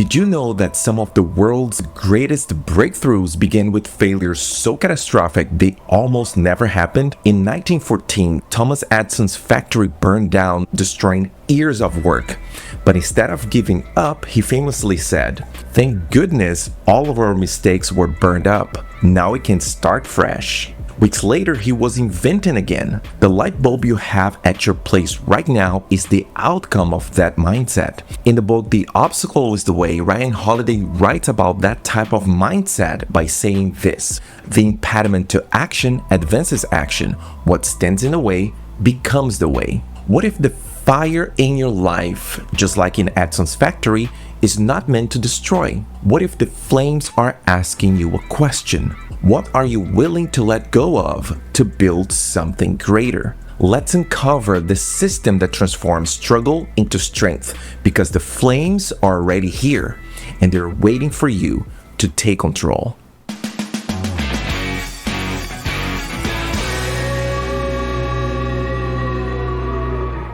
Did you know that some of the world's greatest breakthroughs began with failures so catastrophic they almost never happened? In 1914, Thomas Edison's factory burned down, destroying years of work. But instead of giving up, he famously said, "Thank goodness all of our mistakes were burned up. Now we can start fresh." Weeks later, he was inventing again. The light bulb you have at your place right now is the outcome of that mindset. In the book, The Obstacle is the Way, Ryan Holiday writes about that type of mindset by saying this: the impediment to action advances action. What stands in the way becomes the way. What if the fire in your life, just like in Edison's factory, is not meant to destroy? What if the flames are asking you a question? What are you willing to let go of to build something greater? Let's uncover the system that transforms struggle into strength, because the flames are already here and they're waiting for you to take control.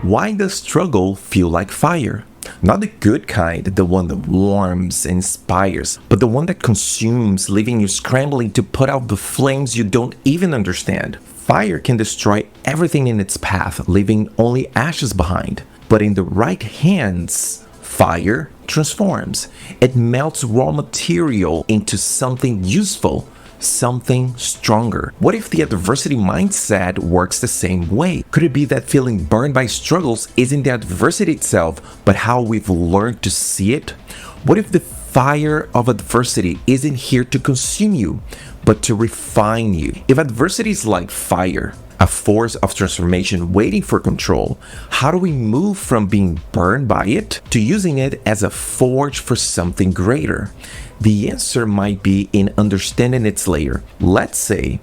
Why does struggle feel like fire? Not the good kind, the one that warms and inspires, but the one that consumes, leaving you scrambling to put out the flames you don't even understand. Fire can destroy everything in its path, leaving only ashes behind. But in the right hands, fire transforms. It melts raw material into something useful, something stronger. What if the adversity mindset works the same way? Could it be that feeling burned by struggles isn't the adversity itself, but how we've learned to see it? What if the fire of adversity isn't here to consume you, but to refine you? If adversity is like fire, a force of transformation waiting for control, how do we move from being burned by it to using it as a forge for something greater? The answer might be in understanding its layer. Let's say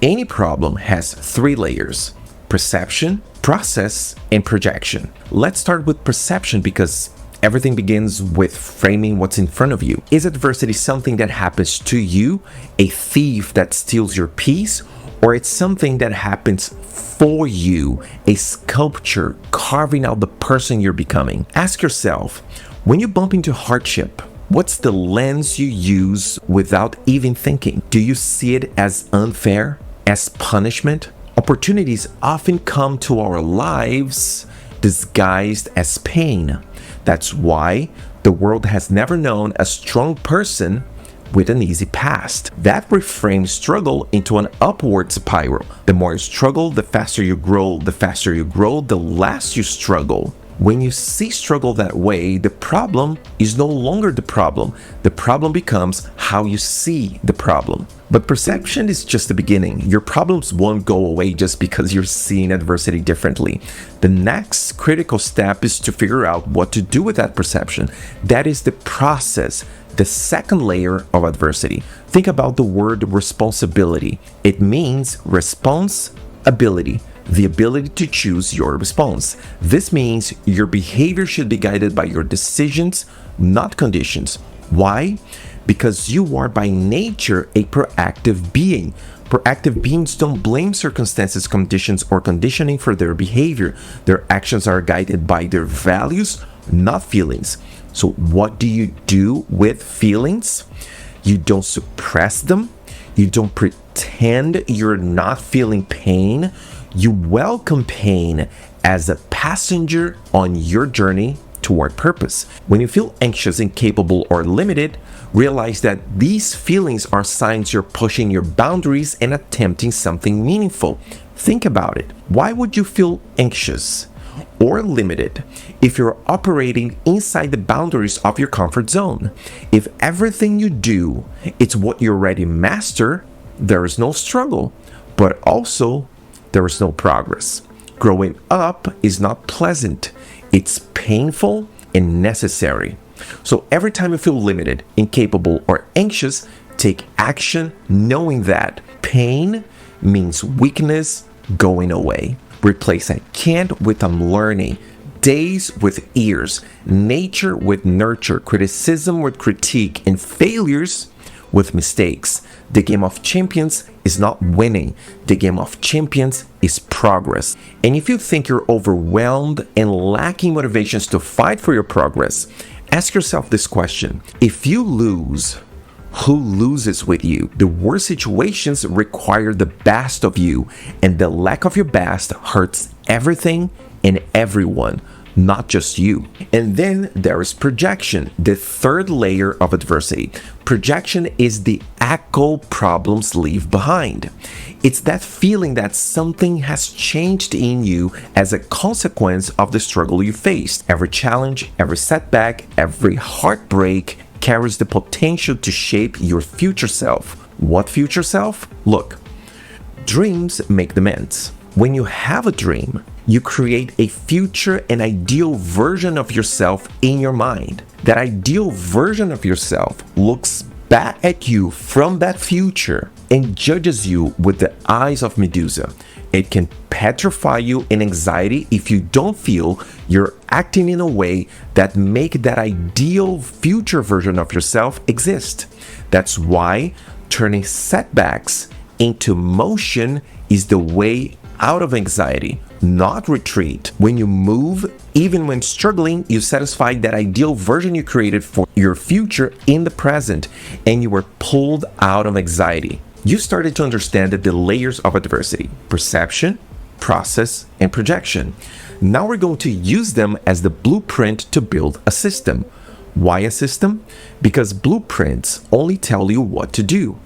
any problem has 3 layers: perception, process, and projection. Let's start with perception, because everything begins with framing what's in front of you. Is adversity something that happens to you, a thief that steals your peace, or it's something that happens for you, a sculpture carving out the person you're becoming? Ask yourself, when you bump into hardship, what's the lens you use without even thinking? Do you see it as unfair, as punishment? Opportunities often come to our lives disguised as pain. That's why the world has never known a strong person with an easy past. That reframes struggle into an upward spiral. The more you struggle, the faster you grow. The faster you grow, the less you struggle. When you see struggle that way, the problem is no longer the problem. The problem becomes how you see the problem. But perception is just the beginning. Your problems won't go away just because you're seeing adversity differently. The next critical step is to figure out what to do with that perception. That is the process, the second layer of adversity. Think about the word responsibility. It means responsibility. The ability to choose your response. This means your behavior should be guided by your decisions, not conditions. Why? Because you are by nature a proactive being. Proactive beings don't blame circumstances, conditions, or conditioning for their behavior. Their actions are guided by their values, not feelings. So what do you do with feelings? You don't suppress them. You don't pretend you're not feeling pain. You welcome pain as a passenger on your journey toward purpose. When you feel anxious, incapable, or limited, realize that these feelings are signs you're pushing your boundaries and attempting something meaningful. Think about it. Why would you feel anxious or limited if you're operating inside the boundaries of your comfort zone? If everything you do is what you already master, there is no struggle, but also there is no progress. Growing up is not pleasant. It's painful and necessary. So every time you feel limited, incapable, or anxious, take action knowing that pain means weakness going away. Replace I can't with I'm learning. Days with ears. Nature with nurture. Criticism with critique. And failures with mistakes. The game of champions is not winning. The game of champions is progress. And if you think you're overwhelmed and lacking motivations to fight for your progress, Ask yourself this question. If you lose, who loses with you? The worst situations require the best of you, and the lack of your best hurts everything and everyone, not just you. And then there is projection, the third layer of adversity. Projection is the echo problems leave behind. It's that feeling that something has changed in you as a consequence of the struggle you faced. Every challenge, every setback, every heartbreak carries the potential to shape your future self. What future self? Look, dreams make demands. When you have a dream, you create a future and ideal version of yourself in your mind. That ideal version of yourself looks back at you from that future and judges you with the eyes of Medusa. It can petrify you in anxiety if you don't feel you're acting in a way that make that ideal future version of yourself exist. That's why turning setbacks into motion is the way out of anxiety, not retreat. When you move, even when struggling, you satisfy that ideal version you created for your future in the present, and you were pulled out of anxiety. You started to understand the layers of adversity: perception, process, and projection. Now we're going to use them as the blueprint to build a system. Why a system? Because blueprints only tell you what to do.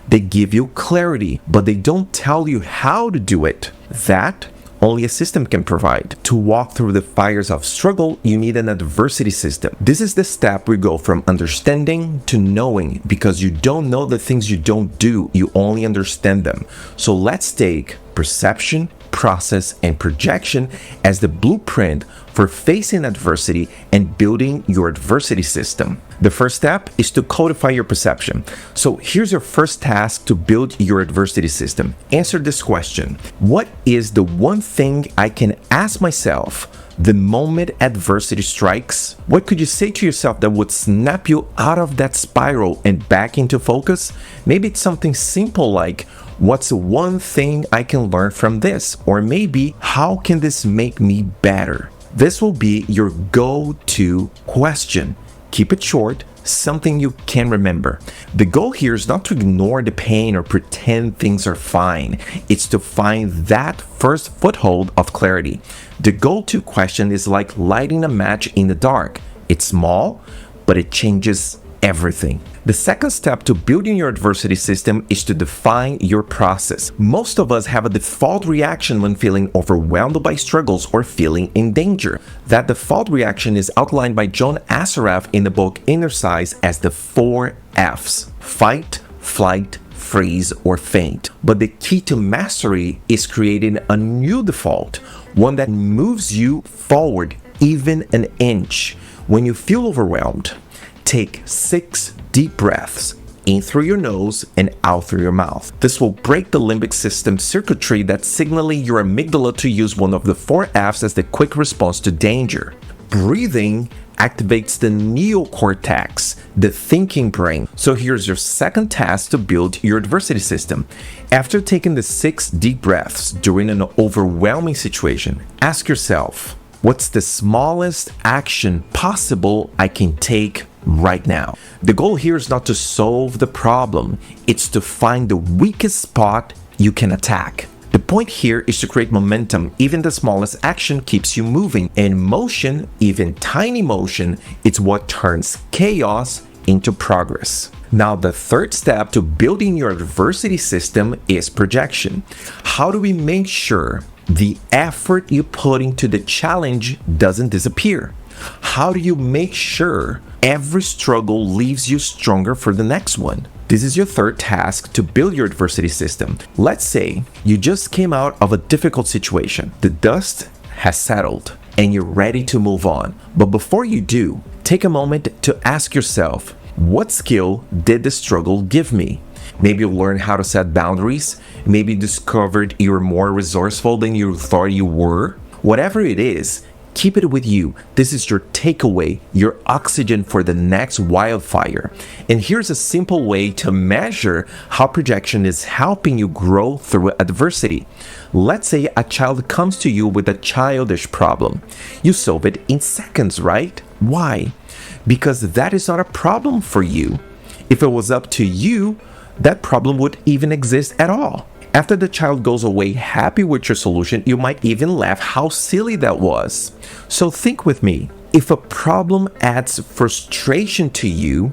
They give you clarity, but they don't tell you how to do it. That only a system can provide. To walk through the fires of struggle, you need an adversity system. This is the step we go from understanding to knowing, because you don't know the things you don't do, you only understand them. So let's take perception, process, and projection as the blueprint for facing adversity and building your adversity system. The first step is to codify your perception. So here's your first task to build your adversity system. Answer this question. What is the one thing I can ask myself the moment adversity strikes? What could you say to yourself that would snap you out of that spiral and back into focus? Maybe it's something simple like, what's the one thing I can learn from this? Or maybe, how can this make me better? This will be your go-to question. Keep it short, something you can remember. The goal here is not to ignore the pain or pretend things are fine. It's to find that first foothold of clarity. The go-to question is like lighting a match in the dark. It's small, but it changes everything. The second step to building your adversity system is to define your process. Most of us have a default reaction when feeling overwhelmed by struggles or feeling in danger. That default reaction is outlined by John Assaraf in the book Inner Size as the 4 F's: fight, flight, freeze, or faint. But the key to mastery is creating a new default, one that moves you forward even an inch. When you feel overwhelmed, take 6 deep breaths, in through your nose and out through your mouth. This will break the limbic system circuitry that's signaling your amygdala to use one of the 4 F's as the quick response to danger. Breathing activates the neocortex, the thinking brain. So here's your second task to build your adversity system. After taking the 6 deep breaths during an overwhelming situation, ask yourself, what's the smallest action possible I can take right now? The goal here is not to solve the problem, it's to find the weakest spot you can attack. The point here is to create momentum. Even the smallest action keeps you moving, and motion, even tiny motion, it's what turns chaos into progress. Now, the third step to building your adversity system is projection. How do we make sure the effort you put into the challenge doesn't disappear? How do you make sure every struggle leaves you stronger for the next one? This is your third task to build your adversity system. Let's say you just came out of a difficult situation. The dust has settled and you're ready to move on. But before you do, take a moment to ask yourself, what skill did the struggle give me? Maybe you learned how to set boundaries. Maybe you discovered you're more resourceful than you thought you were. Whatever it is, keep it with you. This is your takeaway, your oxygen for the next wildfire. And here's a simple way to measure how projection is helping you grow through adversity. Let's say a child comes to you with a childish problem. You solve it in seconds, right? Why? because that is not a problem for you. If it was up to you, that problem would even exist at all. After the child goes away happy with your solution, you might even laugh how silly that was. So think with me. If a problem adds frustration to you,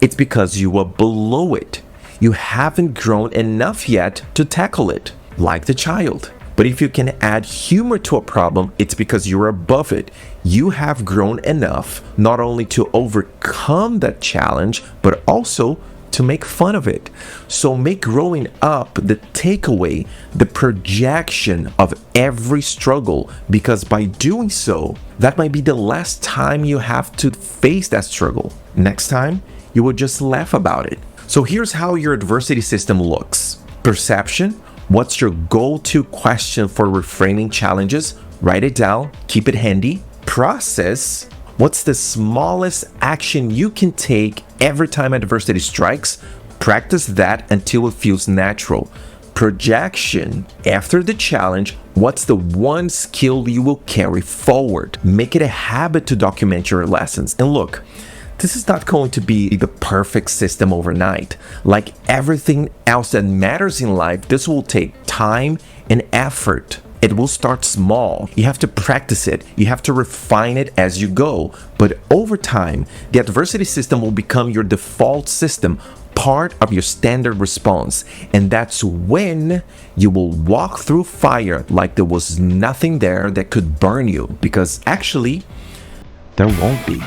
it's because you are below it. You haven't grown enough yet to tackle it, like the child. But if you can add humor to a problem, it's because you're above it. You have grown enough not only to overcome that challenge, but also to make fun of it. So make growing up the takeaway, the projection of every struggle, because by doing so, that might be the last time you have to face that struggle. Next time, you will just laugh about it. So here's how your adversity system looks. Perception. What's your go-to question for reframing challenges? Write it down, keep it handy. Process. What's the smallest action you can take every time adversity strikes? Practice that until it feels natural. Projection. After the challenge, what's the one skill you will carry forward? Make it a habit to document your lessons. And look, this is not going to be the perfect system overnight. Like everything else that matters in life, this will take time and effort. It will start small. You have to practice it. You have to refine it as you go. But over time, the adversity system will become your default system, part of your standard response. And that's when you will walk through fire like there was nothing there that could burn you. Because actually, there won't be.